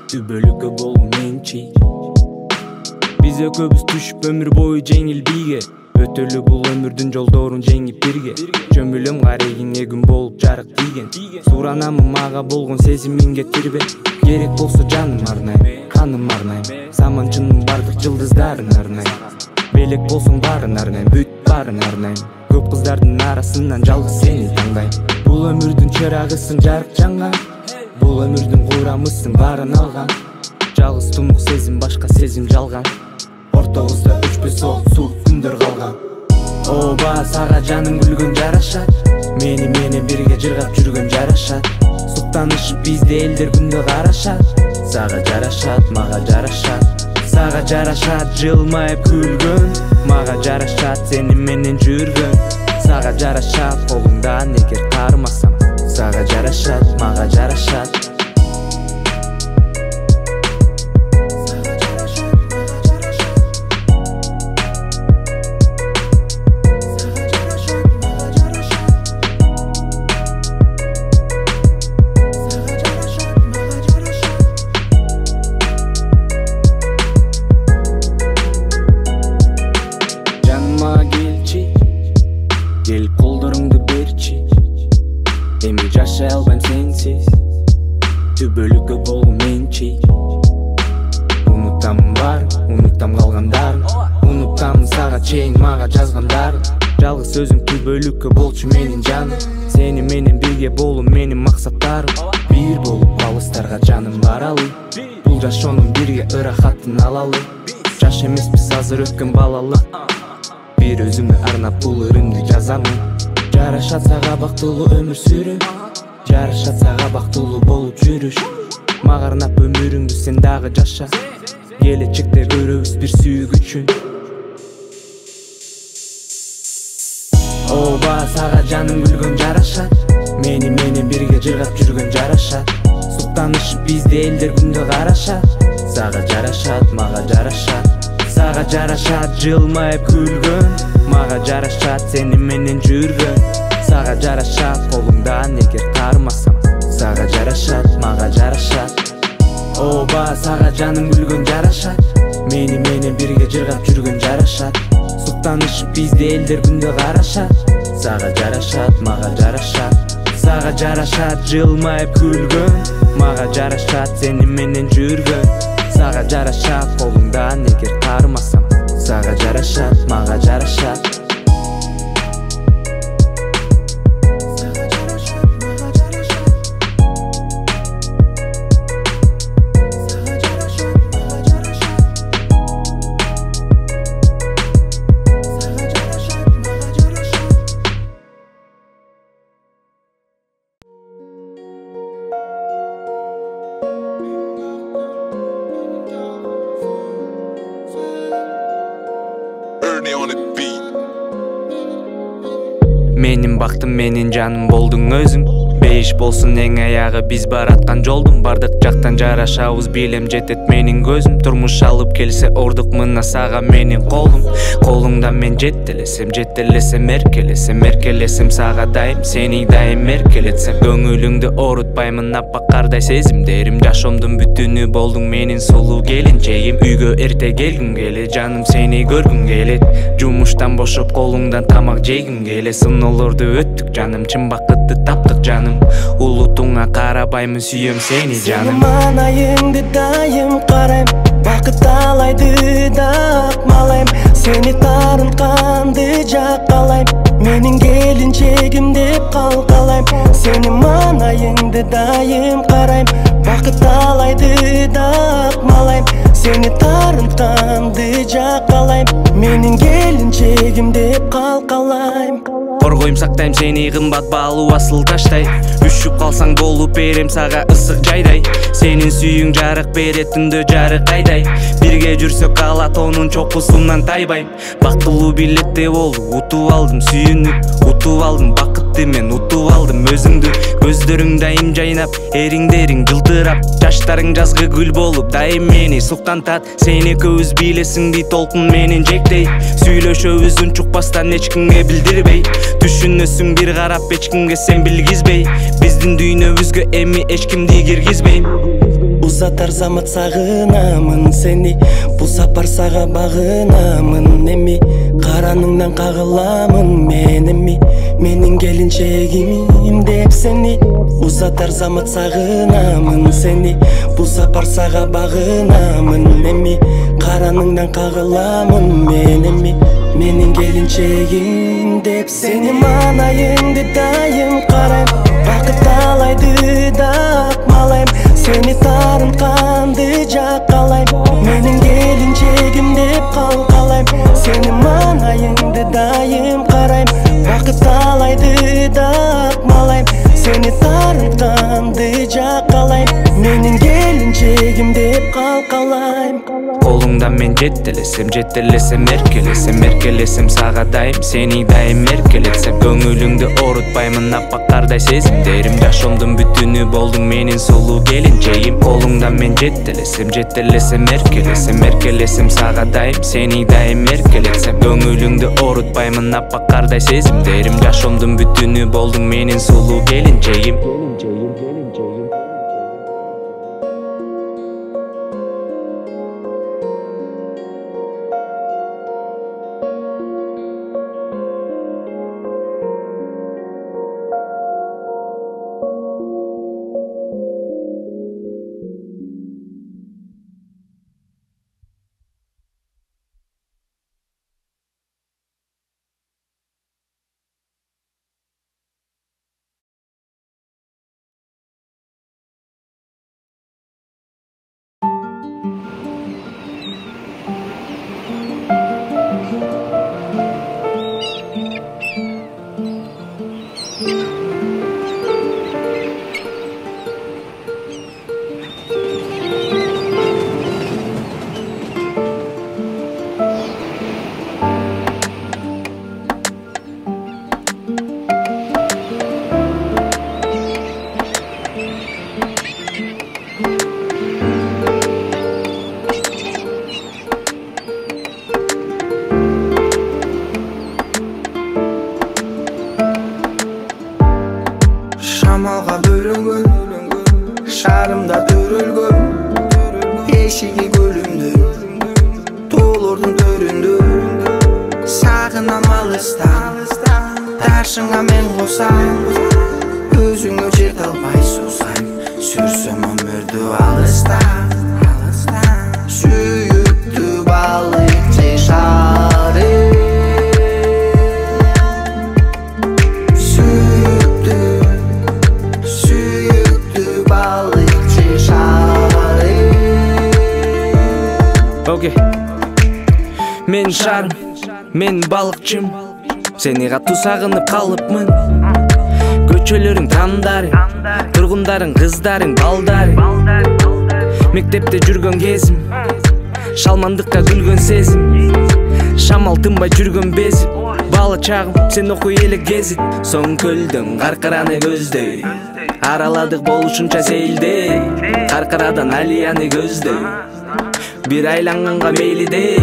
Түбөлүккө болу менчи. Биз экөөбүз түшүп өмүр бою жеңил бийге. Өтөлү бул өмүрдүн жолдорун жеңип бирге. Жөмүлөм карегин эгүн болуп жарык тийген. Суранамын мага болгон сезимиңге тирбе. Керек болсо жаным арнайм, каным арнайм. Саманчынын бардык жылдыздарын арнайм. Белек болсоң барын арнайм, бүт барын арнайм. Көп кыздардын арасынан жалгыз сени тандайм. Бул өмүрдүн чырагысың жарык жанган. Бул өмүрдүн курамысың барын алган. Жалгыз тунук сезим, башка сезим жалган. Ортобузда өчпөс ол суук күндөр калган. Оба сага жаным күлгөн жарашат. Мени менен бирге жыргап жүргөн жарашат. Суктанышып бизде элдер күндө карашат. Сага жарашат, мага жарашат. Сага жарашат жылмайып күлгөн. Мага жарашат сени менен жүргөн. Сага жарашат колуңдан эгер кармасам. Сага жарашат, мага жарашат. Келип колдоруңду берчи. Эми жашай албайм сенсиз. Түбөлүккө болу менчи. Унутам барын, унутам калгандарын. Унутам сага чейин мага жазгандарын. Жалгыз өзүң түбөлүккө болчу менин жаным. Сени менен бирге болуу менин максаттарым. Бир болуп алыстарга жаным баралы. Бул жашоонун бирге ырахатын алалы. Жаш эмеспиз азыр өткөн балалык. Bir özüme arnap bul üründü жазамын. Жарашат сага бактылуу өмүр сүрүп. Жарашат сага бактылуу болуп жүрүш. Мага арнап өмүрүңдү сен дагы жаша. Келечекте көрөбүз бир сүйүк үчүн. Оба сага жаным күлгөн жарашат. Мени менен бирге жыргап жүргөн жарашат. Суктанышып бизде элдер күндө карашат. Сага жарашат, мага жарашат. Сага жарашат жылмайып күлгөн. Мага жарашат сени менен жүргөн. Сага жарашат колуңдан эгер кармасам. Сага жарашат, мага жарашат. Оба сага жаным күлгөн жарашат. Мени менен бирге жыргап жүргөн жарашат. Суктанышып бизде элдер күндө карашат. Сага жарашат, мага жарашат. Сага жарашат жылмайып күлгөн. Мага жарашат сени менен жүргөн. Сага жарашат колуңдан эгер кармасам. Сага жарашат, мага жарашат. Менин бактым, менин жаным болдуң өзүң. Бейиш болсун эң аягы биз бараткан жолдун. Бардык жактан жарашабыз, билем жетет менин көзүм. Турмуш алып келсе ордук мына сага менин колум. Колуңдан мен жеттелесем, жеттелесем эркелесем. Эркелесем сага дайым, сени дайым эркелетсем. Көңүлүңдү оорутпаймын аппак кардай сезимдерим. Жашоомдун бүтүнү болдуң менин сулуу келинчегим. Үйгө эрте келгим келет, жаным сени көргүм келет. Жумуштан бошоп колуңдан тамак жегим келет. Сыноолорду өттүк жаным, чын бакытты таптык жаным. Улутуңа карабаймын, сүйөм сени жаным. Сенин айыңды дайым карайм, бакыт алайды да акмалайм. Сени тарынканды жаккалайм, менин келинчегим деп калкалайм. Сенин айыңды дайым карайм, бакыт алайды да акмалайм. Сени тарынканды жаккалайм, менин келинчегим деп калкалайм. Коргойм сактайм сени кымбат баалуу асыл таштай. Үшүп калсаң болуп берем сага ысык жайдай. Сенин сүйүң жарык берет түндө жарык айдай. Бирге жүрсөк алат онун чокусунан тайбайм. Бактылуу билетте болду, утуп алдым сүйүнүп. Утуп алдым бакытты мен, утуп алдым өзүңдү. Көздөрүң дайым жайнап, эриңдериң жылтырап. Жаштарың жазгы гүл болуп дайым мени суктантат. Сени көз билесиңби толкун менен жектей. Сүйлөшөбүз унчукпастан эч кимге билдирбей. Түшүнөсүң бир карап эч кимге сен билгизбей. Биздин дүйнөбүзгө эми эч кимди киргизбейм. узатар замат сагынамын сени, бул сапар сага багынамын эми, караныңдан кагыламын мен эми, менин келинчегим деп сени, узатар замат сагынамын сени, бул сапар сага багынамын эми, караныңдан кагыламын мен эми, менин келинчегим деп сени. Манайыңды дайым карайм, бакыт талайды да акмалайм, сени тарынканды жаккалайм, менин келинчегим деп калкалайм. Сени манайыңды дайым карайм, бакыт талайды да акмалайм, сени тарынканды жаккалайм, менин келинчегим деп калкалайм. Колуңдан мен жетелесем, жетелесем эркелесем, эркелесем сага дайым, сени дайым эркелетсем. Көңүлүңдү оорутпаймын аппаккардай сезимдерим, жашоомдун бүтүнү болдуң менин сулуу келинчегим. Колуңдан мен жетелесем, жетелесем эркелесем, эркелесем сага дайым, сени дайым эркелетсем. Көңүлүңдү оорутпаймын аппаккардай сезимдерим, жашоомдун бүтүнү болдуң менин сулуу келинчегим. Шамалга бөлөнгөн, шарымда төрөлгөн, эшиги көлүмдү, тоолордун төрүндө, сагынам алыстан, ташыңа мен косам, өзүңө жете албай сусайм, сүрсөм өмүрдү алыстан, сүйүктүү балыкчы шары. Мен шарым, мен балыкчым, сени катуу сагынып калыпмын. Көчөлөрүң тамдарың, тургундарың кыздарың балдарың. Мектепте жүргөн кезим, шалмандыкка күлгөн сезим, шамал тынбай жүргөн безим. Бала чагым, сен окуй эле кезит, соң көлдөн каркараны көздөй, араладык болушунча сейилдей, каркарадан алияны көздөй, бир айланганга мейлидей.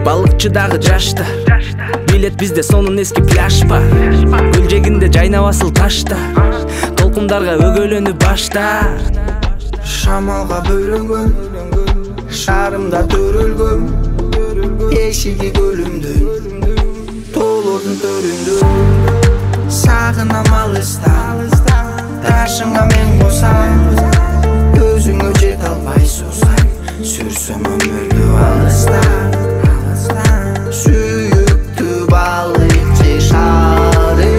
Балыкчы дагы жашта, билет бизде сонун эски пляж бар, көл жегинде жайнап асыл ташта, толкундарга өгөлөнүп башта. Шамалга бөлөнгөн, шарымда төрөлгөн, эшиги көлүмдү, тоолордун төрүндө, сагынам алыстан, ташыңа мен косам, өзүңө жете албай сусайм, сүрсөм өмүрдү алыстан, сүйүктүү балыкчы шары.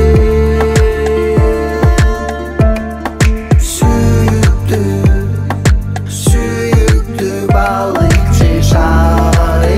Сүйүктүү балыкчы шары.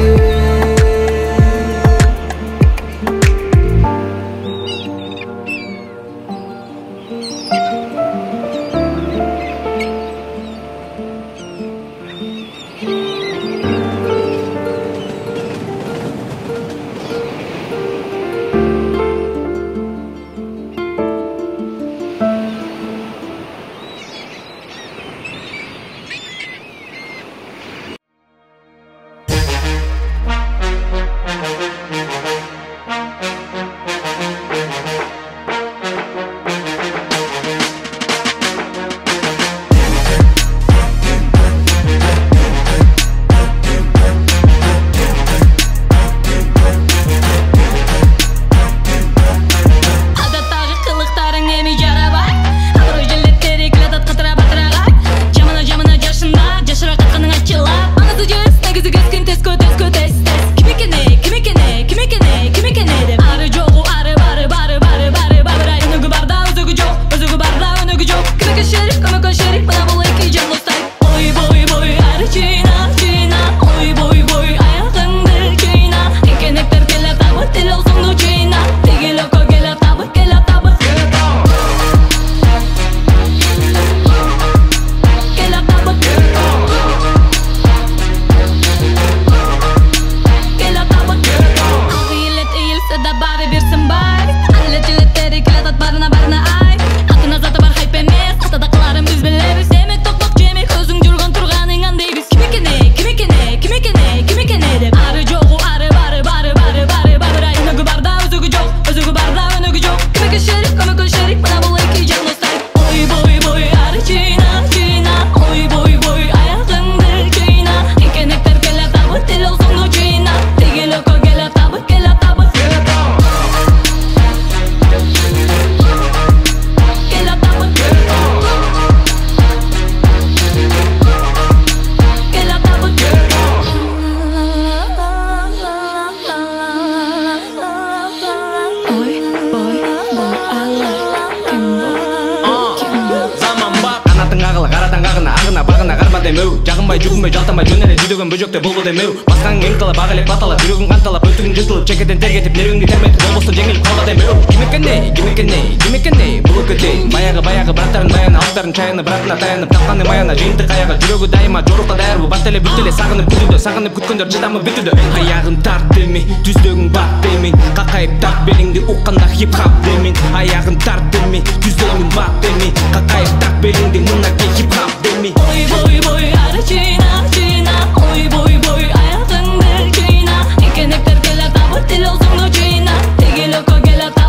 демеу, жагынбай жүгүнбөй жалтанбай жөн эле жүдөгөн бөжөктөй болбо демеу. Баскаң эң бак элек баталап, жүрөгүң канталап, өтүгүң жыртылып, чекеден тергетип, нервиңди терметип, болбосо жеңилип калба демеу. Ким экенне, бул өкөтөй. Баягы браттарын баяны, алыптарын чайыны, братына таянып, тапканы маяна, жыйынтык аягы, жүрөгү дайыма жорукка даярбы, бат эле бүт эле сагынып күтүүдө, сагынып күткөндөр чыдамы бүтүүдө. Аягын тарт демей, түздөгүң бат демей, какайып тарт белиңди, укканда хип-хап демей. Аягын тарт демей, түздөгүң бат демей, какайып тарт белиңди, мынакей хип-хап демей. Boy ары чыйна, ой boy аягыңды чыйна. Экенектер келе табыр, тил олсоңду чыйна. Тегил өкө келе табыр.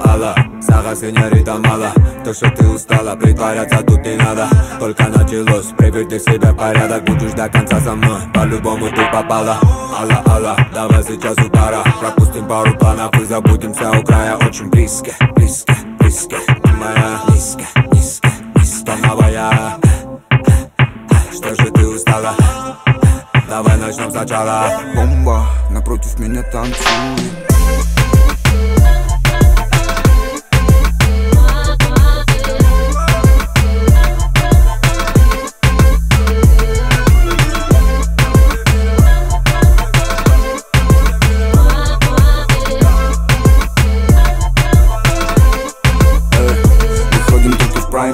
Алла, сага сеньорита мала. То, что ты устала, притворяться тут не надо. Только началось, приведи себя в порядок. Будешь до конца со мной, по-любому ты попала. Алла, давай сейчас у пара. Пропустим пару планов и забудемся у края. Очень близко, ты моя. Низко, новая. Что же ты устала? Давай начнем сначала. Бомба, напротив меня танцует.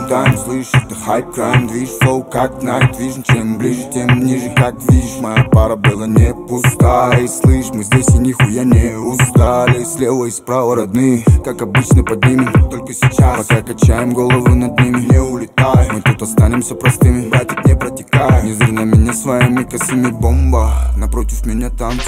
Time, слышишь, это хайп-крайм, движ, флоу как Night Vision. Чем ближе, тем ниже, как видишь. Моя пара была не пустая. И слышь, мы здесь и нихуя не устали. Слева и справа родные, как обычно поднимем. Только сейчас, пока качаем головы над ними. Не улетай, мы тут останемся простыми. Братик, не протекай, не зри на меня своими косыми. Бомба, напротив меня танцует.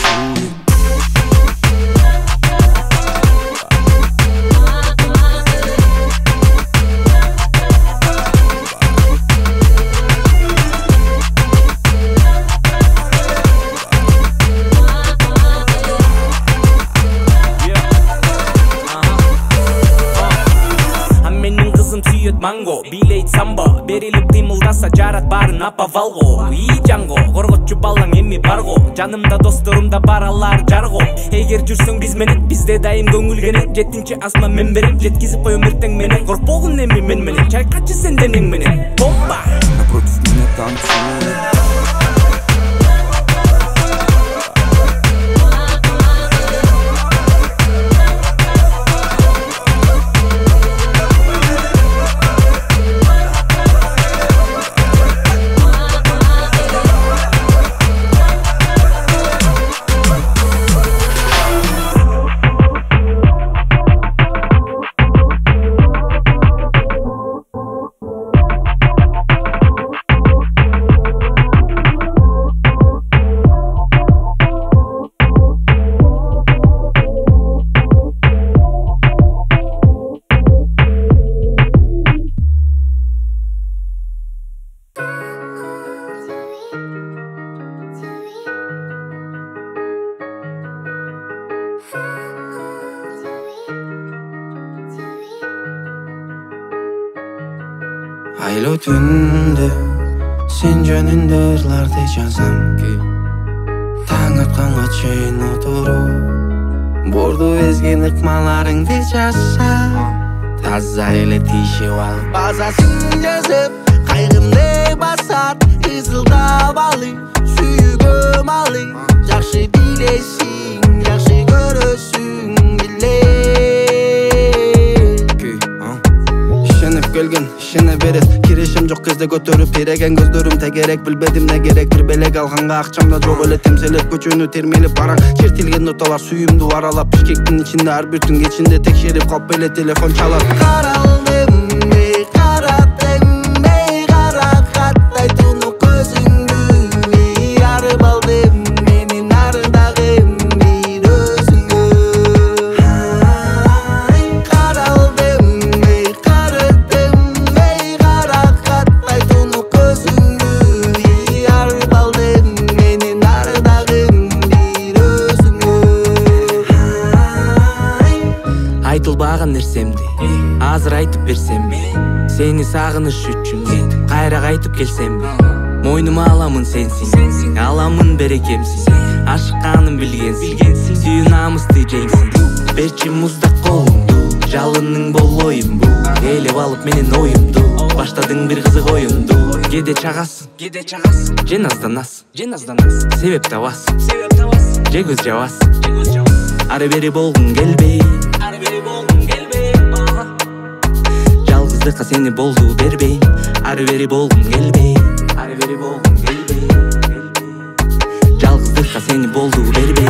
Манго, билейт самбо, берилип кыймылдаса жарат барын апа валго. И жанго, корготчу балаң эми барго. Жанымда досторумда баралар жарго. Эгер жүрсөң биз менен, бизде дайым көңүл кенен. Жетинчи асма мен берем, жеткизип коем эртең менен. Коркпогун эми мен менен, чайкачы сен денең менен. Бомба! Напротив меня танцует. Айлуу түндө сен жөнүндө ырларды жазам. Таң атканга чейин отуруп борду эзген ыкмаларыңды жазса. Таза эле тишип алып базасын жазып кайгымды басат. Ызылдап алып сүйгөм алып жакшы билесиң, жакшы көрөсүң биле. Келген ишене берет, кирешим жок кезде көтөрүп тиреген көздөрүм тегерек. Билбедим не керек, бир белек алганга акчамда жок эле темселеп көчөнү термелеп барам. Чертилген ноталар сүйүмдү аралап, бишкектин ичинде ар бир түн кечинде текшерип калып эле телефон чалат. Каралдым, караттым, каракаттай туну көзүңдү, арып алдым менин арындагым бир өзүңгө. Karaldım, karakattay tunu közüngü, arıp aldım menin каалаган нерсемди азыр айтып берсемби? Сени сагыныш үчүн кайра кайтып келсемби? Мойнума аламын сенсиң, аламын берекемсиң. Ашыкканын билгенсиң, сүйүү намысты жеңсиң. Берчи муздак колуңду, жалының болоюмбу. Ээлеп алып менин оюмду, баштадың бир кызык оюмду. Кээде чагасың, же назданасың, себеп табасың, же көз жабасың. Ары бери болгуң келбей, жалгыздыкка сени болду бербей. Ары бери болгуң келбей, жалгыздыкка сени болду бербей.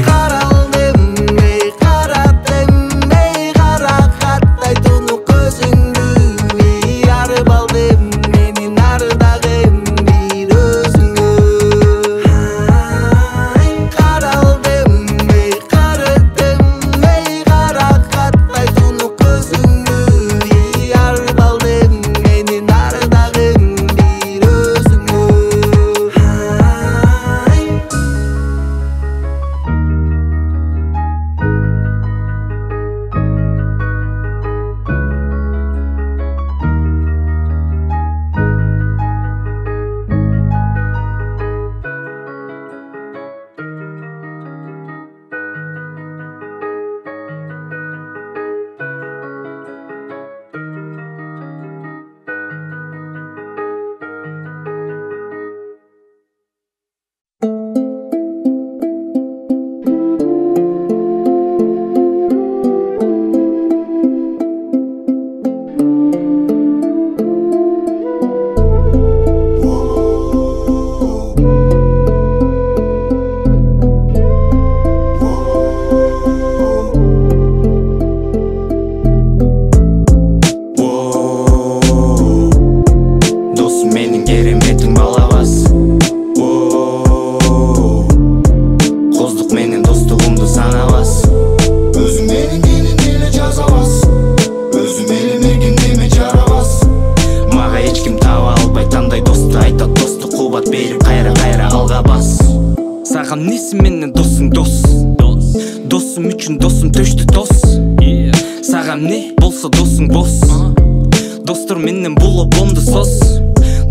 Сагам несин менен досуң досум үчүн досум төштү тос. Сагам не болсо досуң бос, достор менен булоп бомду сос.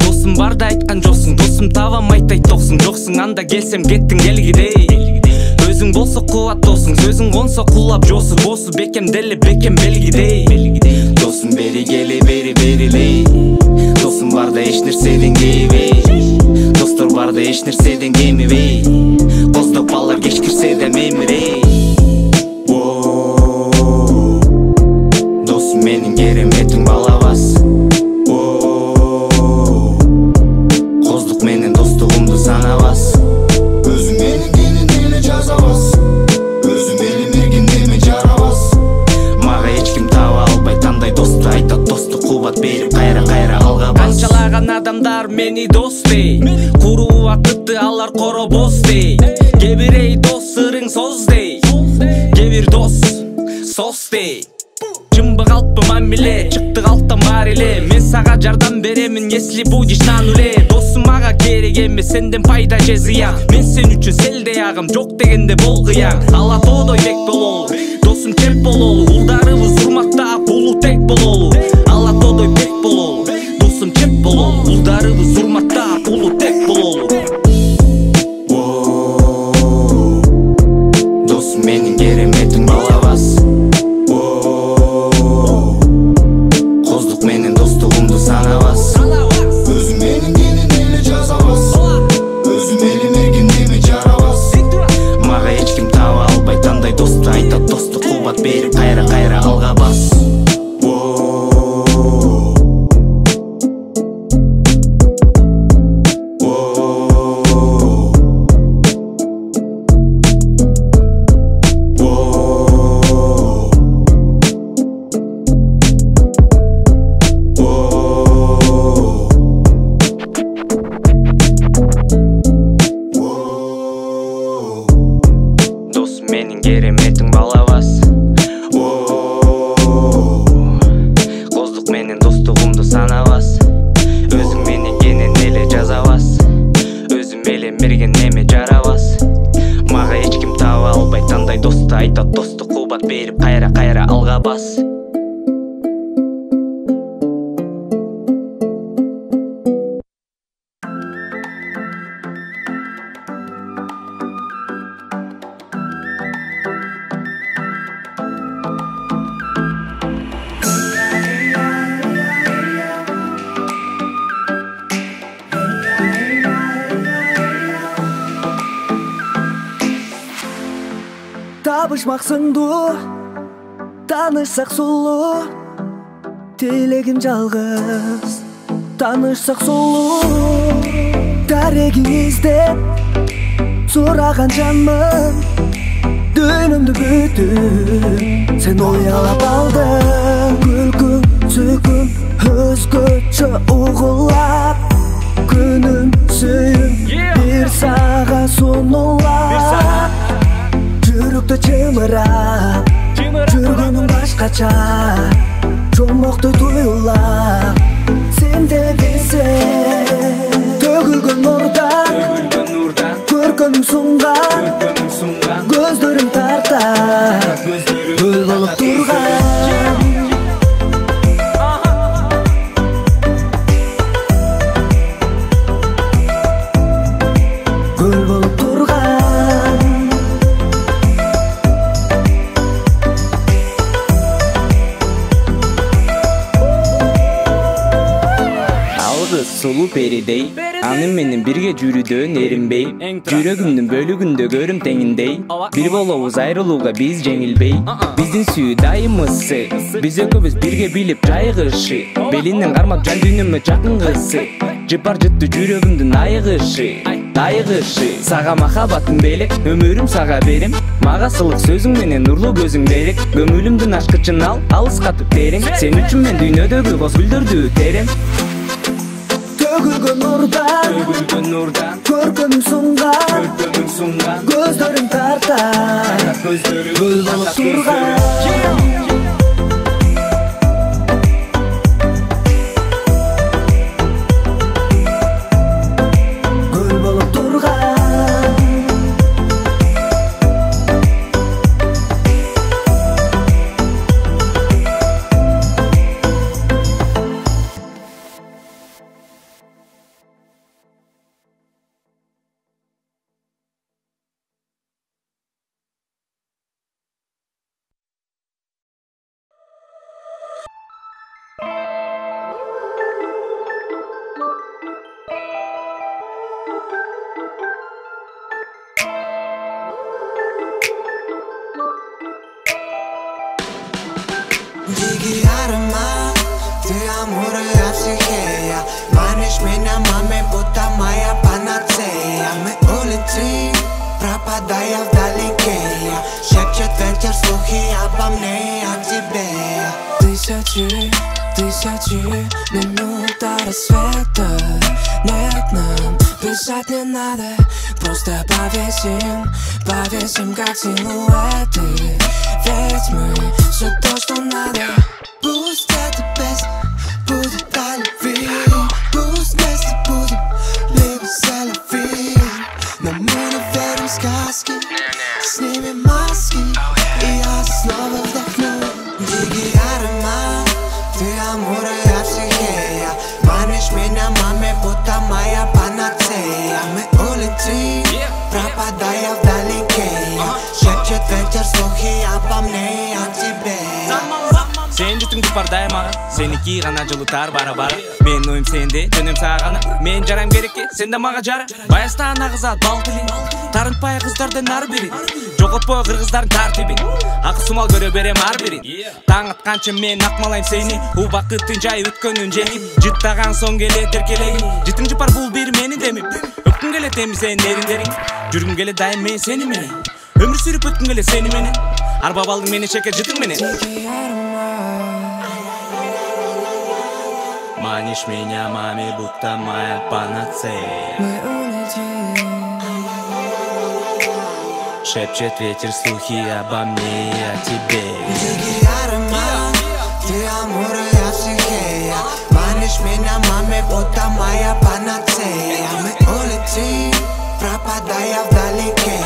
Досум барда айткан жоксуң, досум табам айтайт жоксуң, анда келсем кеттиң келгидей. Өзүң болсо кубат досуң, сөзүң консо кулап жосу, босу бекем деле бекем белгидей. Досум бери келе бери берилей, досум барда эч нерседен кейбей, достор барда эч нерседен кемибей, коздоп алар кеч кирсе да мемирей. Досум менин кереметиң балабас, коздук менен достугумду санабас. Өзүң менин кенен эле жазабас, өзүм эле мерген неме жарабас. Мага эч ким таба албайт андай досту, айтат досту кубат берип кайра алга бас. Канчалаган адамдар мени дос дей, куруу вакытты алар коробос дей. Кебирей дос ырың соз дей, кебир дос сос дей. Чымбы калпы мамиле, чыкты калптан бар эле. Мен сага жардам беремин, если будешь на нуле. Досум мага керек эмес, сенден пайда же зыян. Мен сен үчүн селдей агым, жок дегенде бол кыян. Ала тоодой бек бололу, досум чеп бололу, улдарыбыз урматтап улуу тек бололу. Ала тоодой бек бололу, досум чеп бололу, улдарыбыз урматтап улуу тек бололу. Досум менин кереметиң балабас, коздук менен достугумду санабас. Өзүм менин кенен эле жазабас, өзүм эле мерген неме жарабас. Мага эч ким таба албайт андай досту, айтат досту кубат берип кайра алга бас. Менин кереметиң балабас, коздук менен достугумду санабас. Өзүң менен кенен эле жазабас, өзүм эле мерген неме жарабас. Мага эч ким таба албайт андай досту, айтат досту кубат берип кайра алга бас. табышмак сыңдуу, таанышсак сулуу, тилегим жалгыз, таанышсак сулуу. Дарегиңизде сураган жанмын, дүйнөмдү бүтүп сен уялап алдың. Күлкүң, сүйкүң өзгөчө угулап, күнүм, сүйүм бир сага сунулат. Жүрөктө чымырап жүргөнүң башкача, жомоктой туюлап сенде билсең. Төгүлгөн нурдан көркөмүң сунган, көздөрүң тарта көл болуп турган. Көл болуп турган. Алгы сулуу перидей, аны менен бирге жүрүүдөн эринбей, жүрөгүмдүн бөлүгүндө көрүм теңиндей. Бир болобуз айрылууга биз жеңилбей, биздин сүйүү дайым ысык, биз экөөбүз бирге билип жайгышы, белинен кармап жан дүйнөмө жакын кызсы. Жыпар жыттı жүрөгүмдүн айыгышы, сага махаббатым белек, өмүрүм сага берим. Мага сылык сөзүң менен нурлуу көзүң берек, көңүлүмдүн ачкычын ал, алыскатып терең. Сен үчүн мен дүйнөдөгү боз гүлдөрдү терем. Төгүлгөн нурдан көркөмүң сунган, көздөрүң тарта көл болуп турган. Digi arma, ты амуры от психея. Манишь меня, маме, будто моя панацея. Мы улетим, пропадая вдалеке. Шепчет ветер слухи обо мне и о тебе. Тысячи минут до рассвета. Нет, нам бежать не надо. Просто повесим как силуэты. Ведь мы все то, что надо. Пусть эта песня будет о любви. Пусть вместе будем либо селфи. Но мы не верим в сказки. Снимем маски, и я снова вдохну. Дикий аромат, ты амура, я психея. Манишь меня, маме, будто моя панацея. Мы улетим, пропадая вдалеке. Шепчет ветер слухи обо мне и о тебе. Сен жутуң жыпардай мага, сеники гана жылытар бара-бара. Мен оюм сенде, жөнөм сага гана. Мен жарам керекке, сен да мага жара. Баястан агызат бал тилин, тарынтпай кыздардан ар бирин. Жоготпой кыргыздардын тартибин, акы сумал көрө берем ар бирин. Таң атканча мен акмалайм сени, убакыттын жай өткөнүн жеңип. Жыттаган соң келет эркелегим, жытың жыпар бул бир менин демим. Өпкүн келет эми сенин эриндериң, жүргүм келет дайым мен сени менен. Өмүр сүрүп өткүн келет сени менен, арба балдың мени шекер жытың менен. Манишь меня, маме, будто моя панацея. Мы улетим. Шепчет ветер слухи обо мне и о тебе. Дикий аромат, ты амура, я психея. Манишь меня, маме, будто моя панацея. Мы улетим, пропадая вдалеке.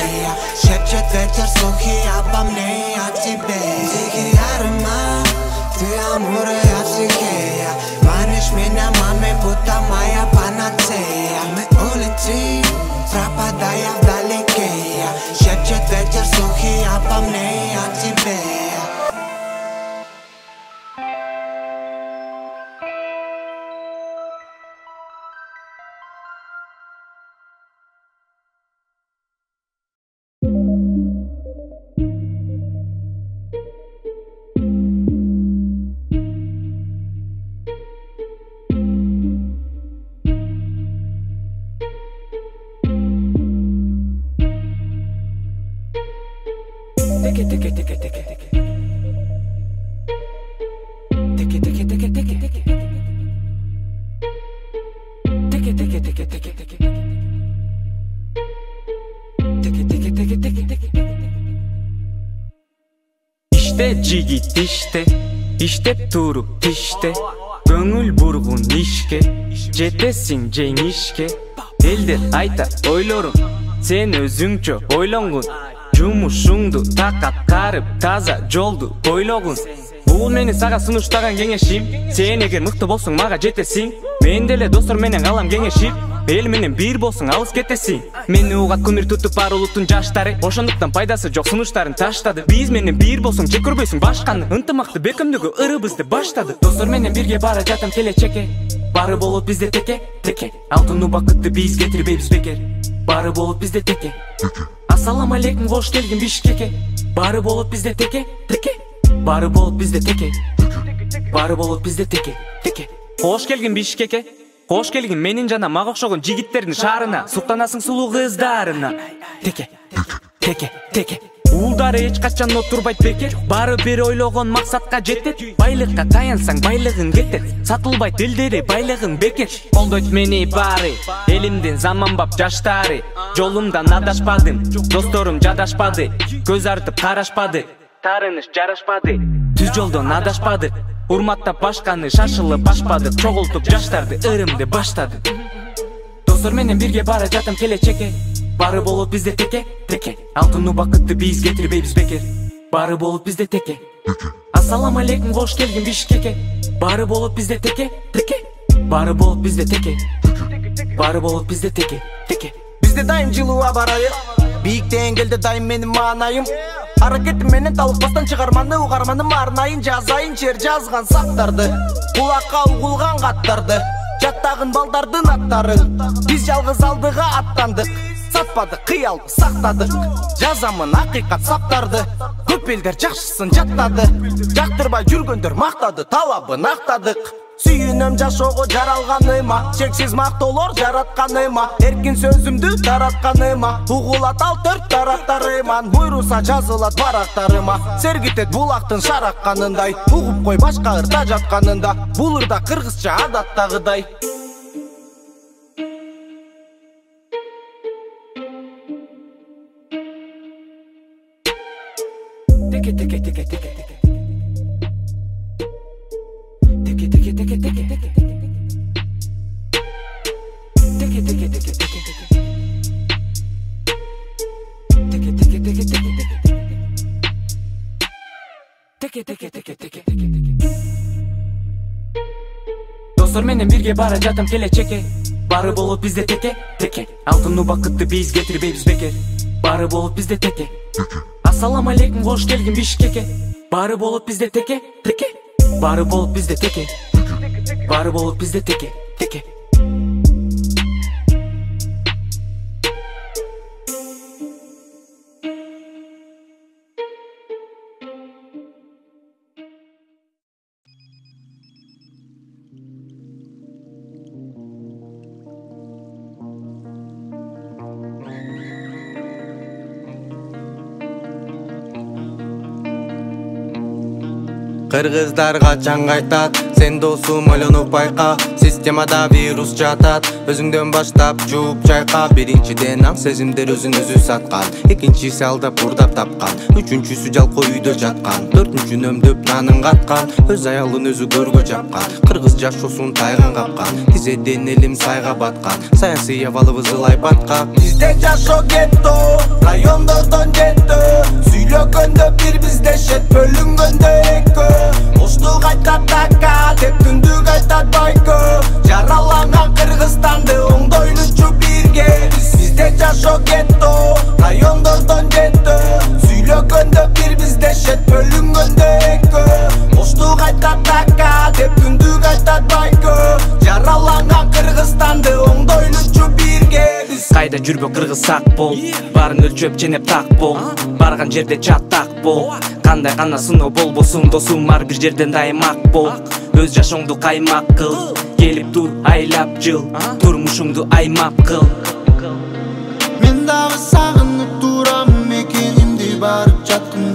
Шепчет ветер слухи обо мне и о тебе. Дикий аромат, ты амура, я психея. Манишь меня, маме, будто моя панацея. Мы улетим, пропадая вдалеке. Шепчет ветер слухи обо мне и о тебе. Teke teke teke teke teke. Teke teke teke teke teke. Teke teke teke teke teke. Teke teke teke teke teke. İşte jigit işte. İşte turup tişte. Көңүл бургун ишке. Жетесиң жеңишке. Элдер айтат ойлорун. Сен өзүңчө ойлонгун. Жумушуңду так аткарып таза жолду бойлогун. Бул мени сага сунуштаган кеңешим. Сен эгер мыкты болсоң мага жетесиң. Мен деле достор менен калам кеңешип. Эл менен бир болсоң алыс кетесиң. Мени угат күмүр тутуп бар улуттун жаштары. Ошондуктан пайдасы жок сунуштарын таштады. Биз менен бир болсоң жек көрбөйсүң башканы. Ынтымакты бекемдөгө ырыбызды баштады. Достор менен бирге бара жатам келечекке. Бары болуп бизде теке теке. Алтын убакытты биз кетирбейбиз бекер. Бары болуп бизде теке. Ассаламу алейкум, кош келгин Бишкекке. Бары болуп бизде теке теке. Бары болуп бизде теке. Бары болуп бизде теке теке. Кош келгин Бишкекке. Кош келгин менин жана мага окшогон жигиттердин шаарына. Суктанасың сулуу кыздарына. Теке теке теке. Уулдары эч качан отурбайт бекер. Бары бир ойлогон максатка жетет. Байлыкка таянсаң байлыгың кетет. Сатылбайт элдери байлыгың бекер. Колдойт мени баары элимдин заманбап жаштары. Жолумдан адашпадым, досторум жадашпады. Көз артып карашпады, тарыныш жарашпады. Түз жолдон адашпады. Урматтап башканы шашылып башпадык. Чогултуп жаштарды ырымды баштады. Достор менен бирге бара жатам келечекке. Бары болуп бизде теке теке. Алтын убакытты биз кетирбейбиз бекер. Бары болуп бизде теке. Ассаламу алейкум, кош келгин Бишкекке. Бары болуп бизде теке теке. Бары болуп бизде теке. Бары болуп бизде теке теке. Бизде дайым жылууга барайы. Бийиктен келди дайым менин маанайым. Аракетим менен талыкпастан чыгарманы угарманым арнайын жазайын чер жазган сактарды. Кулакка угулган каттарды. Жаттагын балдардын аттарын. Биз жалгыз алдыга аттандык. Сатпадык, кыялды, сактадык. Жазамын акыйкат саптарды. Көп элдер жакшысын жаттады. Жактырбай жүргөндөр мактады, талабын актадык. Сүйүнөм жашоого жаралганыма. Чексиз мактоолор жаратканыма. Эркин сөзүмдү таратканыма. Угулат ал төрт тарактарыман. Буйруса жазылат барактарыма. Сергитет булактын шаракканындай. Угуп кой башка ырда жатканында. Бул ырда кыргызча адаттагыдай. Teke teke teke teke teke. Teke teke teke teke teke. Teke teke teke teke teke. Teke teke teke teke teke. Teke teke teke teke teke. Достор менен бирге бара жатам келечекке. Бары болуп бизде теке теке. Алтын убакытты биз кетирбейбиз бекер. Бары болуп бизде теке. Ассаламу алейкум, кош келгин Бишкекке. Бары болуп бизде теке теке. Бары болуп бизде теке. Бары болуп бизде теке теке. Кыргыздар качан кайтат, сен досум ойлонуп байка. Системада вирус жатат, өзүңдөн баштап жууп чайка. Биринчиден аң сезимдер өзүн өзү саткан, экинчиси алдап бурдап тапкан, үчүнчүсү жалкоо үйдө жаткан, төртүнчү нөмдөп нанын каткан, өз аялын өзү көргө жапкан. Кыргыз жашоосун тайган капкан, тизеден элим сайга баткан, саясий абалыбыз ылай баткан. Бизде жашоо кетто, райондордон жетті. Сүйлөгөндө бир биздешет, бөлүнгөндө экөө. Ошту кайтат така, деп түндүк айтат байкө. Жараланган Кыргызстанды оңдойлучу бирге. Бизде жашоо кетто, райондордон жетті. Сүйлөгөндө бир биздешет, бөлүнгөндө экөө. Ошту кайтат така, деп түндүк айтат байкө. Жараланган Кыргызстанды оңдойлучу бирге. Кайда жүрбө кыргыз сак бол, барын өлчөп ченеп так бол. Барган жерде чаттак бол, кандай гана сыноо болбосун досум, ар бир жерден дайым ак бол. Өз жашооңду каймак кыл, келип тур айлап жыл, турмушуңду аймап кыл. Мен дагы сагынып турам, экенимди барып жаткым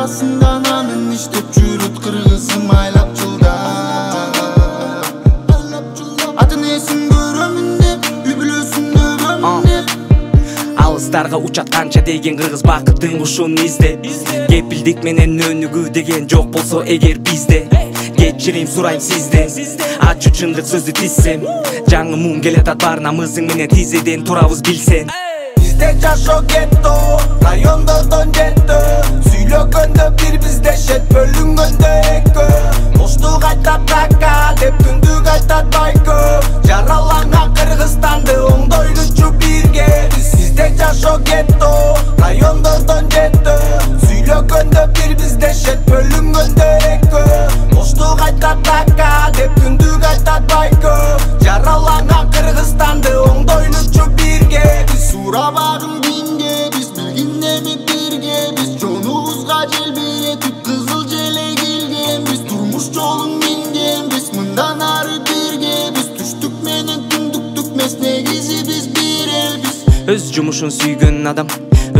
арасында нанын иштеп жүрөт кыргызым айлап жылдап. Атын эсин көрөмүн деп, үй бүлөсүн өгөмүн деп. Алыстарга учат канча деген кыргыз бакыттын кушун издеп. Кепилдик менен өнүгүү деген жок болсо эгер бизде. Кечирим сурайм сизден, ачуу чындык сөздү тизсем. Жаңы муң келатат бар намысың менен тизеден турабыз билсен. Бизде жашоо кетто, райондордон жетті. Сүйлөгөндө бир бизде шет, бөлүнгөндө экөө. Оштук айтат така деп түндүк айтат байкө. Жараланган Кыргызстанды оңдойлучу бирге. Бизде жашоо кетто, райондордон жетті. Сүйлөгөндө бир бизде шет, бөлүнгөндө экөө. Оштук айтат така деп түндүк айтат байкө. Жараланган Кыргызстанды оңдойлучу бирге. Сурабагын бинге, биз билгин эми бирге. Биз жонубузга желбиретип кызыл желек илген. Биз турмуш жолун минген, биз мындан ары бирге. Биз түштүк менен түндүктүк эмес, негизи биз бир элбиз. Өз жумушун сүйгөн адам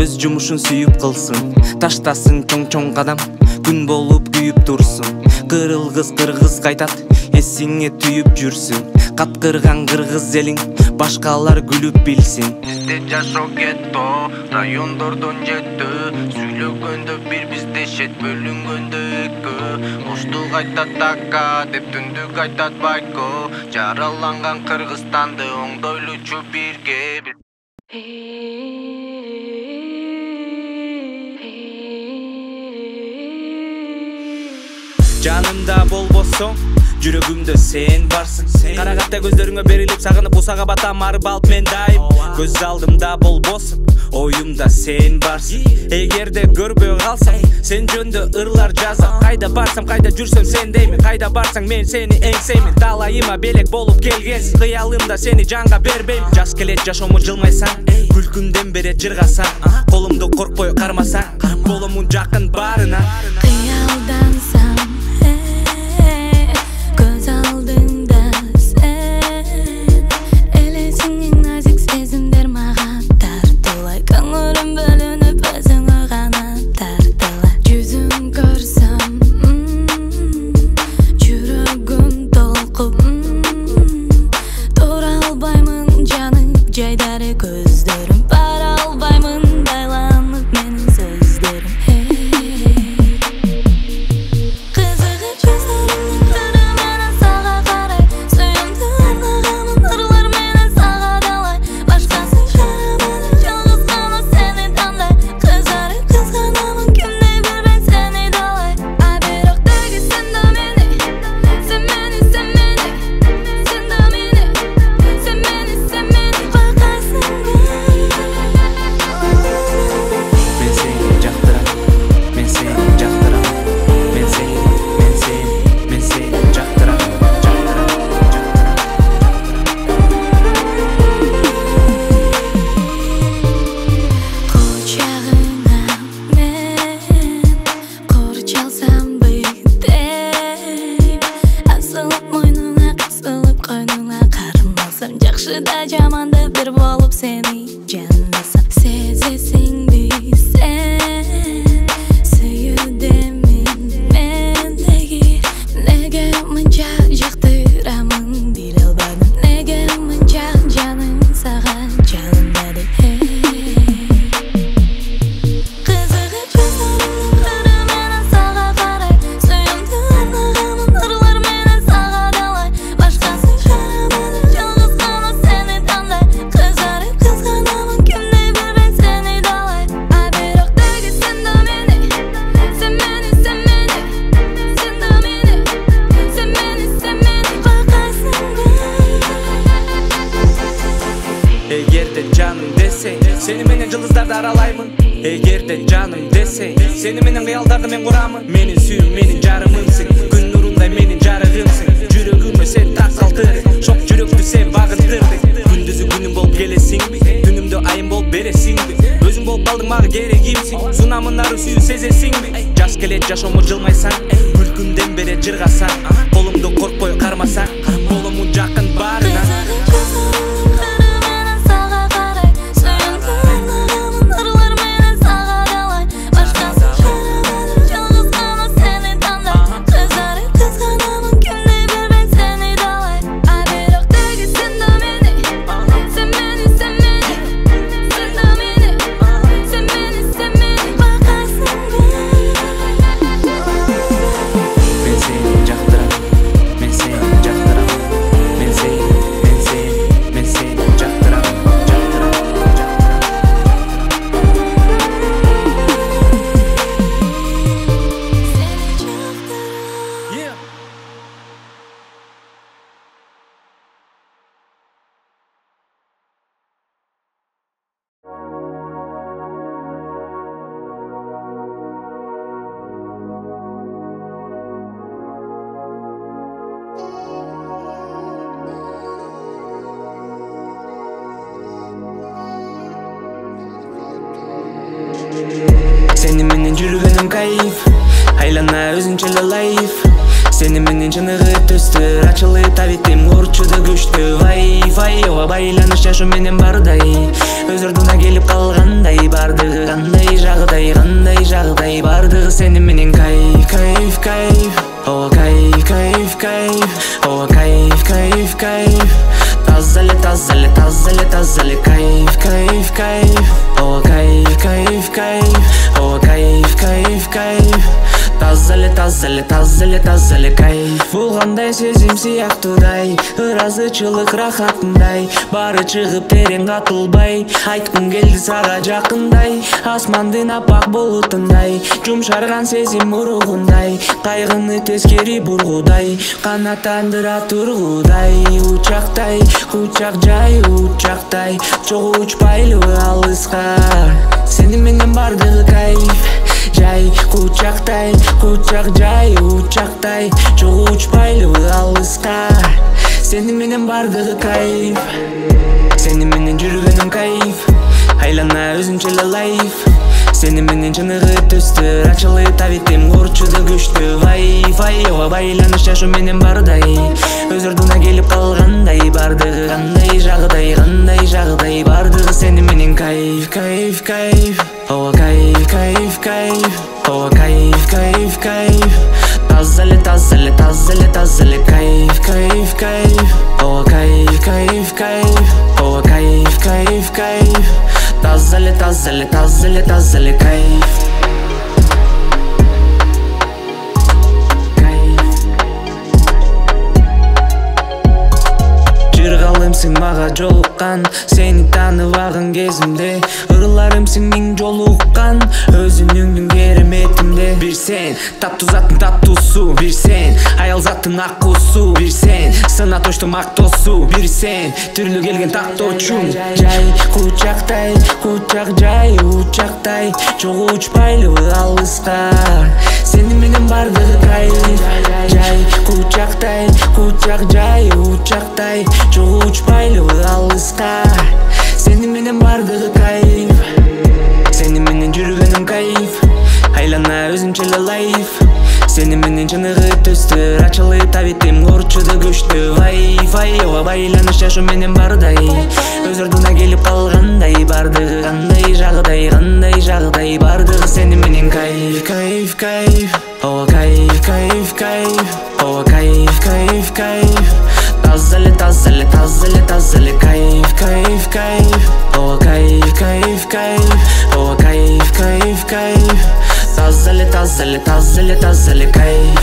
өз жумушун сүйүп кылсын. Таштасын чоң кадам, күн болуп күйүп турсун. Кыргыз кыргыз кайтат, эсиңе түйүп жүрсүн. Каткырган кыргыз элиң башкалар күлүп билсин. Бизде жашоо кетто, райондордон жетті. Сүйлөгөндө бир бизде шет, бөлүнгөндө экөө. Оштук айтат така деп түндүк айтат байкө. Жараланган Кыргызстанды оңдойлучу бирге. Жанымда болбосоң, жүрөгүмдө сен барсың. Карагатта көздөрүңө берилип сагынып усага батам арып алып мен дайым. Көз алдымда болбосуң, оюмда сен барсың. Эгерде көрбөй калсам, сен жөндө ырлар жазам. Кайда барсам, кайда жүрсөм сен деймин. Кайда барсаң мен сени эңсеймин. Талайыма белек болуп келгенсиң. Кыялымда сени жанга бербейм. Жаш келет жашоому жылмайсаң, күлкүмдөн берет жыргасаң. Колумду коркпой кармасаң, боломун жакын барына. Кыялдансам көз алдыңда сен, элесиңнин назик сезимдер мага тартылай. Көңүлүм бөлүнүп өзүңө гана тартылай. Жүзүң көрсөм, жүрөгүм толкуп, тура албаймын жаның жайдары көздөрүм. Бара албаймын байланып менин сөздөрүм. Жакшыда жаманда бир болуп сени жанасам. Сезесиңди сен, сүйүүдемин мен неге мынча жактырамын биле албадым. Неге мынча жаным сага жалынбады. Кызыгып жүзүңдүн кыры менен сага карай, сүйүмдү арнагамын ырлар менен сага далай. Башкасы карамады, жалгыз гана сени тандай. Кызарып кызганамын, кимди билбейм сени далай. А бирок деги сен да мени, сен мени, сен мени, сен да мени, сен мени, сен мени байкайсыңбы? Эгерде жаным десең, сени менен жылдыздарды аралаймын. Эгерде жаным десең, сени менен кыялдарды мен курамын. Менин сүйүүм, менин жарымымсың, күн нурундай менин жарыгымсың. Жүрөгүмө сен такалтырдың, шок жүрөктү сен багыттырдың. Күндүзү күнүм болуп келесиңби, түнүмдө айым болуп бересиңби? Өзүң болуп калдың мага керегимсиң, сунамын ары сүйүү сезесиңби? Жаш келет жашоому жылмайсаң, күлкүмдөн берет жыргасаң. Колумду коркпой кармасаң, боломун жакын барына. жүргөнүм кайф, айлана өзүнчө эле лайф. Сени менен чыныгы төстөр ачылы табитим урчуда күчтүү. Вай ооба байланыш жашоо менен бардай, өз ордуна келип калгандай. Бардыгы кандай жагдай, бардыгы сени менен кайф. Ооба кайф, ооба кайф. Таза эле кайф. Ооба кайф, ооба кайф. Таза эле кайф. Бул кандай сезим сыяктуудай, ыраазычылык рахатындай. Бары чыгып терең катылбай, айткым келди сага жакындай. Асмандын апак болутундай, жумшарган сезим уругундай. Кайгыны тескери бургудай, канаттандыра тургудай. Учактай, учак жай, учактай. Чогуу учпайлыбы алыска, сени менен бардыгы кайф. Жай, кучактай, кучак жай, учактай. Чогуу учпайлыбы алыска, сени менен бардыгы кайф. Сени менен жүргөнүм кайф, айлана өзүнчө эле лайф. Сени менен чыныгы төстөр ачылы табитим урчуда күчтүү. Вай ооба байланыш жашоо менен бардай, өз ордуна келип калгандай. Бардыгы кандай жагдай, бардыгы сени менен кайф. Ооба кайф, ооба кайф. Таза эле кайф. Ооба кайф, ооба кайф. Таза эле кайф. Жыргалымсың мага жолуккан, сени тааныбаган кезимде. Ырларымсың миң жолуккан, өзүнүңдүн кереметимде. Бир сен таттуу заттын таттуусу, бир сен аял заттын акуусу, бир сен сына тоштун мактоосу, бир сен түрлүү келген тактоочу. Жай, кучактай, кучак жай, учактай. Чогуу учпайлыбы алыска, сени менен бардыгы кайф. Жай, кучактай, кучак жай, учактай. Чогуу учпайлыбы алыска, сени менен бардыгы кайф. Сени менен жүргөнүм кайф, айлана өзүнчө эле лайф. Сени менен чыныгы төстөр ачылы табитим урчуда күчтүү. Вай ооба байланыш жашоо менен бардай, өз ордуна келип калгандай. Бардыгы кандай жагдай, бардыгы сени менен кайф. Ооба кайф, ооба кайф. Таза эле кайф. Ооба кайф, ооба кайф. Таза эле кайф.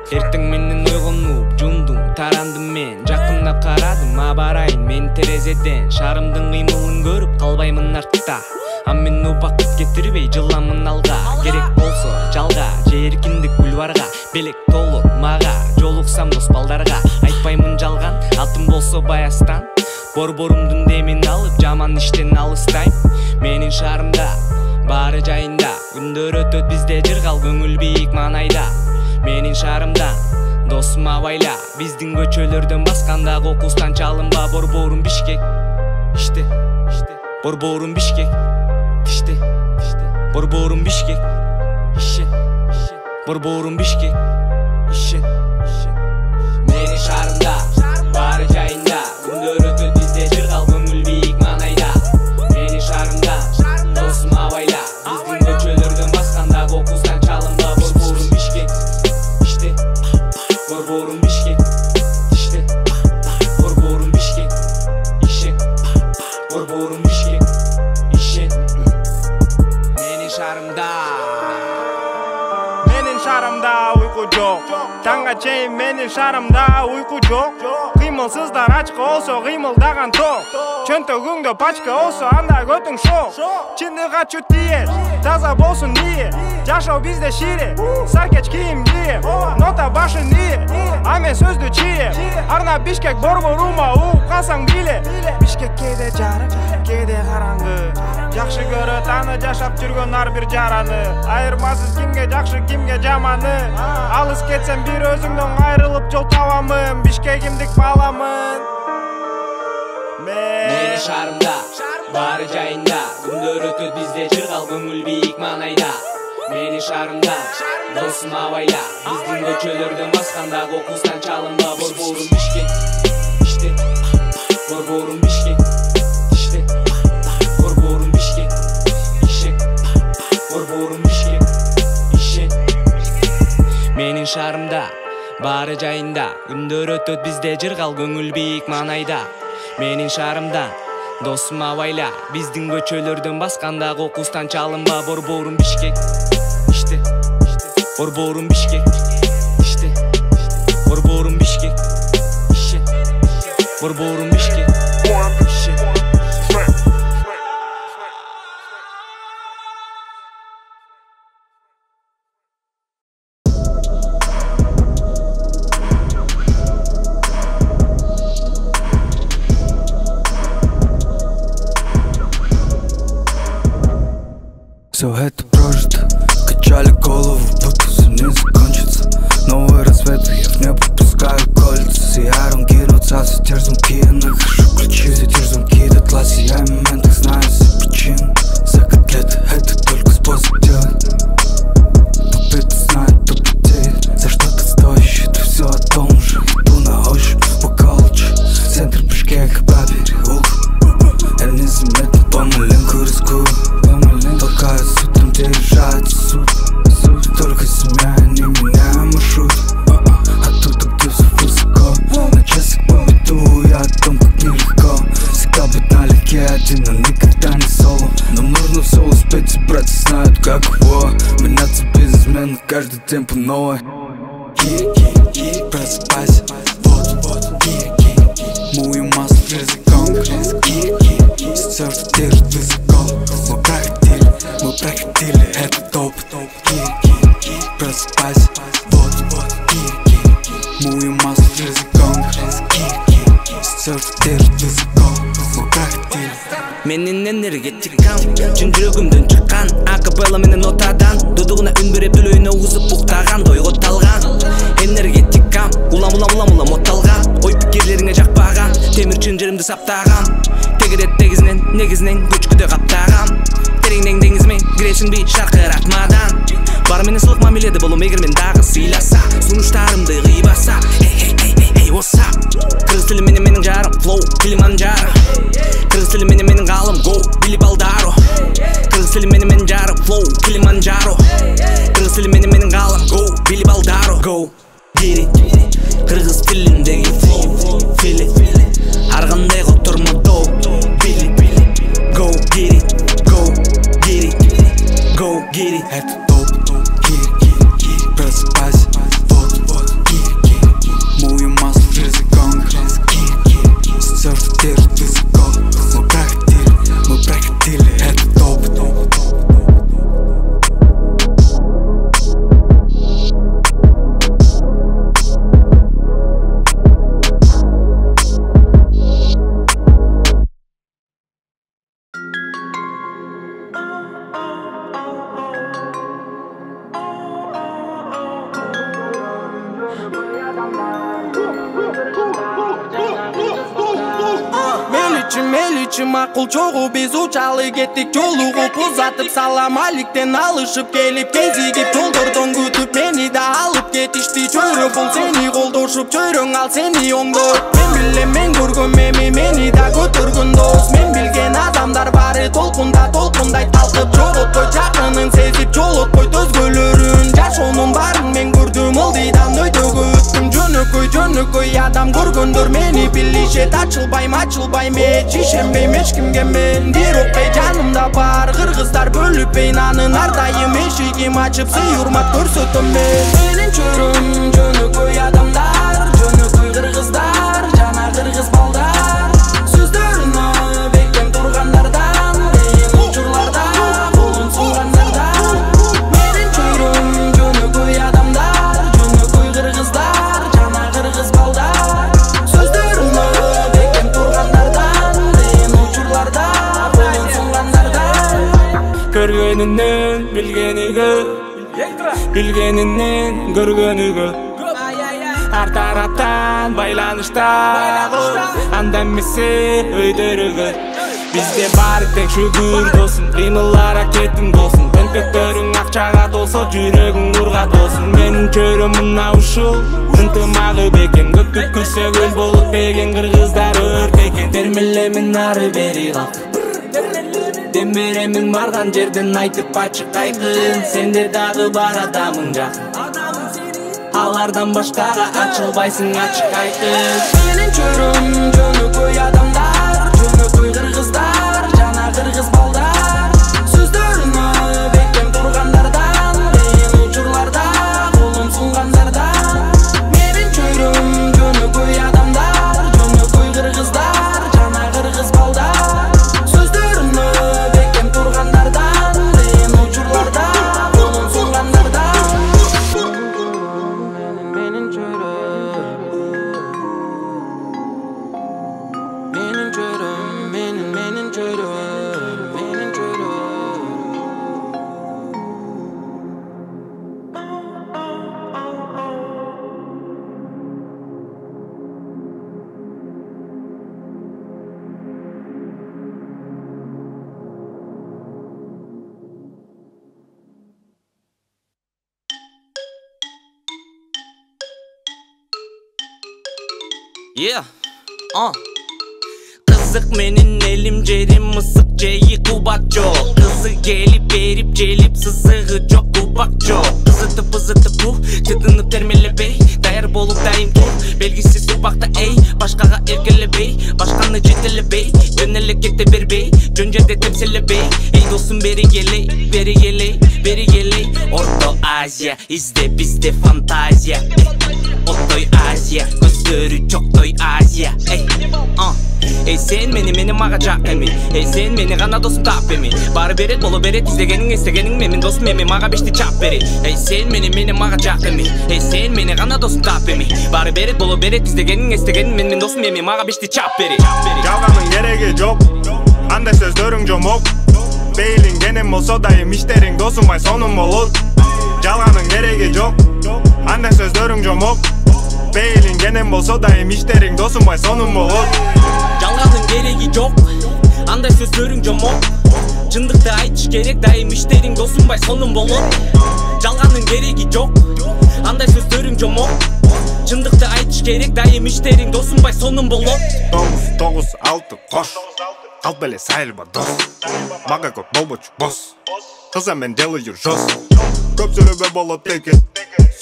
Эртең менен ойгонуп жумдум, тарандым мен. Жакында карадым, абарайын мен терезеден. Шарымдын кыймылын көрүп калбаймын артта. А мен убакыт кетирбей жыламын алга. Керек болсо жалга же эркиндик бульварга. Белек толот мага, жолуксам дос балдарга. Айтпаймын жалган, атым болсо Баястан. Борборумдун демин алып, жаман иштен алыстайм. Менин шаарымда баары жайында, күндөр өтөт бизде жыргал, көңүл бийик маанайда. Менин шаарымда досум абайла, биздин көчөлөрдөн басканда кокустан чалынба. Борборум Бишкек, иште, борборум Бишкек, тиште, борборум Бишкек, ишен, борборум Бишкек, ишен. Менин шаарымда баары жайында, күндөр өтөт бизде жыргал, көңүл бийик маанайда. Менин шаарымда досум абайла, биздин көчөлөрдөн басканда кокустан чалынба. Борборум Бишкек, иште, борборум Бишкек, тиште, борборум Бишкек, ишен, борборум Бишкек, ишен. Менин шаарымда uyku жок, таңга чейин менин шаарымда uyku жок. Кыймылсыздар ачка болсо кыймылдаган тоо. Чөнтөгүңдө пачка болсо анда көтүң шоо. Чындык ачуу тие, таза болсун дие. Жашоо бизде шире, саркеч кийим кийип, нота башын ие, а мен сөздү чийип. Арнап Бишкек борборума угуп калсаң биле. Бишкек кээде жарык, кээде караңгы. Жакшы көрөт аны жашап жүргөн ар бир жараны. Айырмасыз кимге жакшы, кимге жаманы. Алыс кетсем бир өзүңдөн айрылып жол табамын. Бишкегимдик баламын. Менин шаарымда баары жайында, күндөр өтөт бизде жыргал көңүл бийик маанайда. Менин шаарымда досум абайла, биздин көчөлөрдөн басканда кокустан чалынба. Борборум Бишкек, иште борборум Бишкек, иште борборум Бишкек, ишек борборум Бишкек, ишек. Менин шаарымда баары жайында, күндөр өтөт бизде жыргал көңүл бийик маанайда. Менин шаарымда досум абайла, биздин көчөлөрдөн басканда кокустан чалынба. Борборум Бишкек, иште борборум Бишкек, иште борборум Бишкек, иште борборум Бишкек, иште. Все это прожито, качали голову, будто все не закончится. Новые рассветы, я в небо пускаю кольца. Сияром кинуться, затер замки, я нахожу ключи. Затер замки, дотла сияй моментах, знаю все причины. За котлеты это только способ делать. Тупит, знает, тупит. За что ты стоишь, это все о том же. Иду на ощупь, по колледж. Центр Бишкека, по переулку. Я незаметно помаленьку рискую. Толкают с утром, где решается суд. Только семья, не меняя маршрут. Оттуда, где все высоко. На часик по беду, я о том, как нелегко. Всегда быть налегке один, но никогда не соло. Нам нужно все успеть, и братья знают, как его. Меняться без измен, каждый день по новой. Просыпайся, вот, мою масло языком. Все, что держит высоко. Мы проходили этот опыт. Просыпайся, вот, мою масло языком. Все, что держит высоко. Мы проходили. Менин энергетикам, чын жүрөгүмдөн чыккан. Акапелла менен нотадан, дудугуна үн берип дүлөйүнө угузуп буктаган. Дойго талган, энергетикам, улам отталган. Ой пикирлериңе жакпаган, темир чынжырымды саптаган. Тегерет тегизинен, негизинен көчкүдө каптаган. Тереңден деңизме, киресиңби шаркыратмадан. Бар менен сылык мамиледе болом, эгер мен дагы сыйласа. Сунуштарымды кыйбаса, hey, what's up? Кыргыз тили менен жарым, flow, Килиманджаро. Кыргыз тили менен галым, go, Билли Балдаро. Кыргыз тили менен жарым, flow, Килиманджаро. Кыргыз тили менен галым, go, Билли Балдаро. Go, get it. Кыргыз тилиндеги flow, feel it. Ар кандай котормо доу, Билли. Go, get it. Go, get it. Go, get it. Это топ, просыпайся, вот, мою масло языком. Все, что держит высоко. Мы проходили этот опыт. Меличи макул чогуу биз учалы кеттик, жолугуп узатып салам аликтен алышып келип кезигип жолдордон күтүп мени да алып кетишти. Чөйрө бул сени колдошуп, чөйрөң ал сени оңдоп. Мен билем мен көргөн мени да көтөргөн дос. Мен билген адамдар баары толкундай талкып жоготкой жакынын сезип жолотпойт өзгөлөрүн. Жашоонун баарын мен көрдүм, ылдыйдан өйдөгө өттүм. Жөнөкөй адам көргөндөр мени билишет. Ачылбайм ишенбейм эч кимге мен. Бирок жанымда бар кыргыздар бөлүппейн анын. Ар дайым эшигим ачып сый урмат көрсөтөм мен. Менин чөйрөм жөнөкөй адамдар, жөнөкөй кыргыздар. Жана Bilgeninin bilgenigö, bilgeninin görgönigö. Her taraftan baylanışta, anda emisi öydörügö. Bizde bari tek şükür olsun, kıyımlar hareketin olsun. Öntöktörün akçaga dolsa, жүрөгүң urgat olsun. Menin körüm mına uşul, ынтымагы бекен. Көктү күрсө көл болуп деген, кыргыздар өртекен. Термелемин ары бери калк, дем беремин барган жерден айтып ачык айкын. Сенде дагы бар адамың жакын, алардан башкага ачылбайсың ачык айкын. Менин чөрүм жөнөкөй адамдар, жөнөкөй кыргыздар жана кыргыз балдар. Сөздөрүмө бекем тургандардан, кыйын учурларда колун сунгандардан. Менин чөрүм жөнөкөй адамдар, жөнөкөй кыргыздар жана кыргыз балдар. Сөздөрүмө бекем тургандардан, кыйын учурларда колун сунгандардан. Менин чөрүм, менин чөрүм, менин чөрүм, менин чөрүм. Yeah, Kızık menin elim cerim mısık ceyi kubak çok. Kızı gelip verip celip sızığı çok kubak çok. Pızıtı bu çıdınıp termele bey. Dayar bolup dayım tur belgisiz tupakta ey. Başkaga erkele bey, başkanı cetele bey. Gönelle kekte bir bey, göncede temsile bey. Ey dostum beri geley, beri geley, beri geley. Orta Asya izde bizde fantazya. Otoy Asya, gözleri çok toy Asya. Ey sen meni mağacak emin. Ey sen meni gana dostum tap emin. Bari beret bolu beret izlegenin istegenin memin dostum emin. Mağa beşti çap beri. Ey sen meni mağacak emin. Ey sen meni gana dostum tap emin. Bari beret bolu beret izlegenin istegenin memin dostum emin. Mağa beşti çap beri. Жалганын кереги жок, андай сөздөрүң жомок. Бейлиң кенем болсо дайым иштериң досумбай сонун болот. Жалганын кереги жок, андай сөздөрүң жомок. Бейлиң кенем болсо дайым иштериң досумбай сонун болот. Жалганын кереги жок, андай сөздөрүң жомок. Чындыкты айтыш керек, дайым иштериң досумбай сонун болот. Жалганын кереги жок, андай сөздөрүң жомок. Чындыкты айтыш керек, дайым иштериң досумбай сонун болот. 9-9-6 кош, калп эле сайылба дос. Мага көп болбочу бос, кыза мен делаю жос. Көп сөйлөбө болот экен,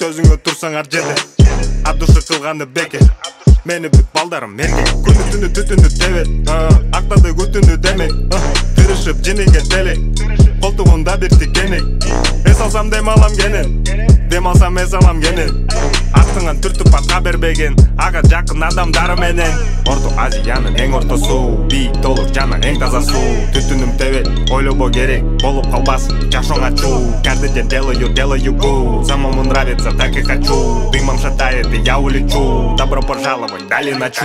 сөзүңө турсаң ар жерде. Ат душы кылганы бекер, мени бүт балдарым мерге. Күнү түнү түтүндү тебет, актады күтүндү демек. Кырышып жиниген телек, колтугунда бир тикенек. Эс алсам дем алам кенен, дем алсам эс алам кенен. Артыңан түртүп атка бербеген, ага жакын адамдары менен. Орто Азиянын эң ортосу, бийик толук жана эң таза суу. Түтүнүм тебет, ойлобо керек, болуп калбасын жашооңа чуу. Каждый день делаю гу, самому нравится, так и хочу. Дымом шатает, и я улечу. Добро пожаловать, дали ночу.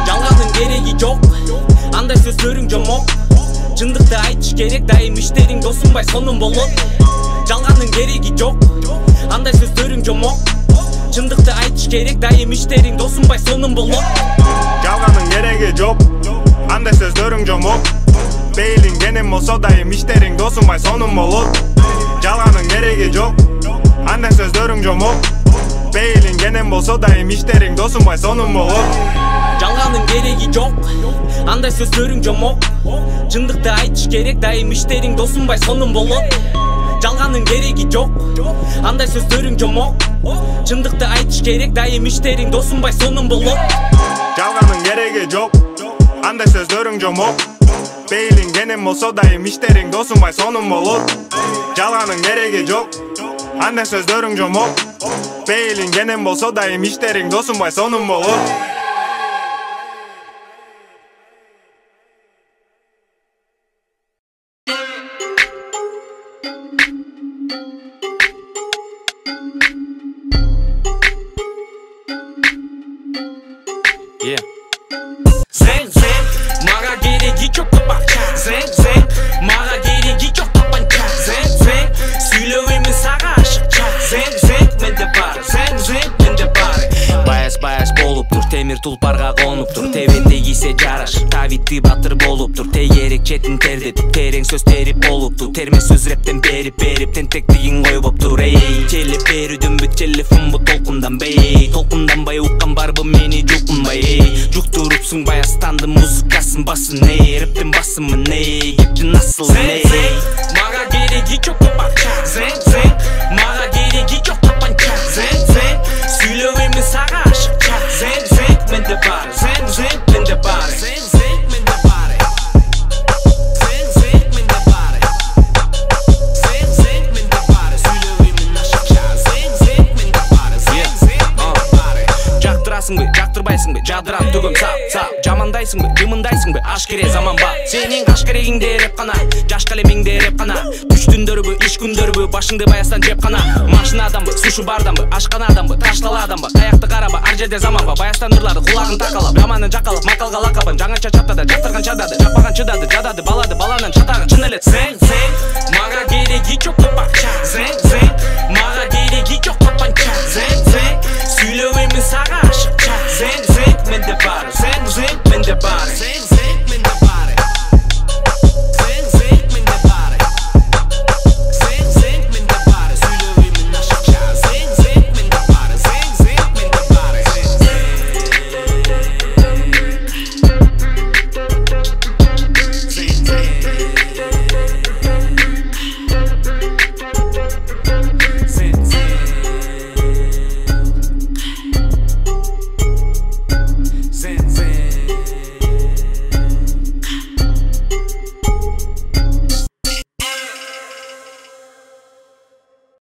Жалганын кереги жок, андай сөздөрүң жомок. Чындыкты айтыш керек, дайым иштериң досумбай сонун болот. Жалганын кереги жок, андай сөздөрүң жомок. Чындыкты айтыш керек, дайым иштериң досумбай сонун болот. Жалганын кереги жок, андай сөздөрүң жомок. Бейлиң кенем болсо дайым иштериң досумбай сонун болот. Жалганын кереги жок, андай сөздөрүң жомок. Бейлиң кенем болсо дайым иштериң досумбай сонун болот. Жалганын кереги жок, андай сөздөрүң жомок. Чындыкты айтыш керек, дайым иштериң досумбай сонун болот. Жалганын кереги жок, андай сөздөрүң жомок. Чындыкты айтыш керек, дайым иштериң досумбай сонун болот. Жалганын кереги жок, андай сөздөрүң жомок. Бейлиң кенем болсо дайым иштериң досумбай сонун болот. Жалганын кереги жок, андай сөздөрүң жомок. Бейлиң кенем болсо дайым иштериң досумбай сонун болот. Zeng zeng, maga gereği çok tabanca. Zeng zeng, maga gereği çok tabanca. Zeng темир тулпарга конуптур. Тебетте кийсе жарашыр, табитти батыр болуптур. Тегерек четин тердетип, терең сөз терип болуптур. Терме сөз рептен берип тентектигин койбоптур. Эй, челеп берүүдөн бүт телефон бу толкунданбай. Толкунданбай уккан барбы мени жукунбай. Эй, жуктурупсуң баястанды музыкасын басын. Эй, рептен басымын. Эй, кептин асылын. Эй, мага кереги жок акча. Зен, мага кереги жок тапанча. Зен, сүйлөп эмес сага ашыкча. Зен, менде бар. Зен, менде бар. Зен, менде бар. Зен, менде бар. Зен, менде бар. Сүйлөп эмес ашыкча. Зен, менде бар. Менде бар. Жактырасыңбы, жактырбайсыңбы? Жадырап төгөм сап. Жамандайсыңбы, жымындайсыңбы? Ашкере заман ба. Сенин каш керегиңде реп кана, жаш калемиңде реп кана. Үч түндөрбү, иш күндөрбү, башыңды баястан жеп кана. Машинадамбы, сушу бардамбы, ашканадамбы, ташталадамбы, каякты караба, ар жерде заманба. Баястан ырлады, кулагын такалап, жаманын жакалап, макалга лакабын, жаңыча чаптады, жактырган чадады, жаппаган чыдады, жадады, балады, баланын чатагын чын элет.